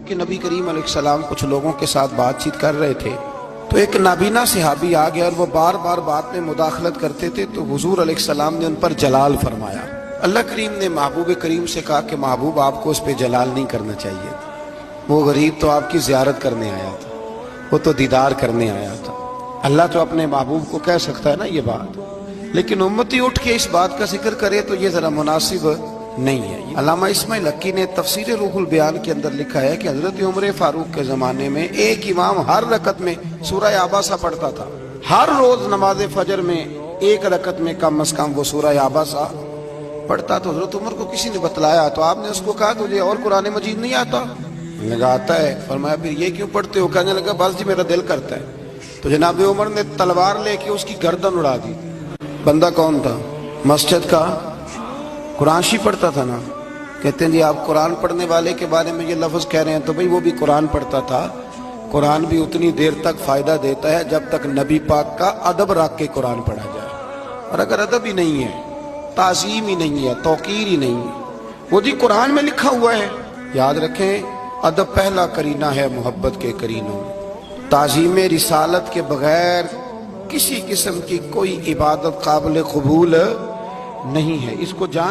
کہ نبی کریم علیہ السلام کچھ لوگوں کے ساتھ بات چیت کر رہے تھے تو ایک نابینا صحابی آ گیا اور وہ بار بار بات میں مداخلت کرتے تھے تو حضور علیہ السلام نے ان پر جلال فرمایا۔ اللہ کریم نے محبوب کریم سے کہا کہ محبوب آپ کو اس پہ جلال نہیں کرنا چاہیے تھا، وہ غریب تو آپ کی زیارت کرنے آیا تھا، وہ تو دیدار کرنے آیا تھا۔ اللہ تو اپنے محبوب کو کہہ سکتا ہے نا یہ بات، لیکن امتی اٹھ کے اس بات کا ذکر کرے تو یہ ذرا مناسب نہیں ہے۔ علامہ اسماعیل حقی نے تفسیر روح البیان کے اندر لکھا ہے کہ حضرت عمر فاروق کے زمانے میں ایک امام ہر رکعت میں سورہ عباسہ پڑھتا تھا، ہر روز نماز فجر میں ایک رکعت میں کم از کم وہ سورہ عباسہ پڑھتا۔ تو حضرت عمر کو کسی نے بتلایا تو آپ نے اس کو کہا تجھے اور قرآن مجید نہیں آتا؟ لگا آتا ہے۔ فرمایا پھر یہ کیوں پڑھتے ہو؟ کہنے لگا بس جی میرا دل کرتا ہے۔ تو جناب عمر نے تلوار لے کے اس کی گردن اڑا دی۔ بندہ کون تھا؟ مسجد کا قرآن شی پڑھتا تھا نا۔ کہتے ہیں جی آپ قرآن پڑھنے والے کے بارے میں یہ لفظ کہہ رہے ہیں، تو بھئی وہ بھی قرآن پڑھتا تھا۔ قرآن بھی اتنی دیر تک فائدہ دیتا ہے جب تک نبی پاک کا ادب رکھ کے قرآن پڑھا جائے، اور اگر ادب ہی نہیں ہے، تعظیم ہی نہیں ہے، توقیر ہی نہیں ہے، وہ جی قرآن میں لکھا ہوا ہے۔ یاد رکھیں ادب پہلا کرینہ ہے محبت کے کرینوں میں۔ تعظیم رسالت کے بغیر کسی قسم کی کوئی عبادت قابل قبول نہیں ہے، اس کو جان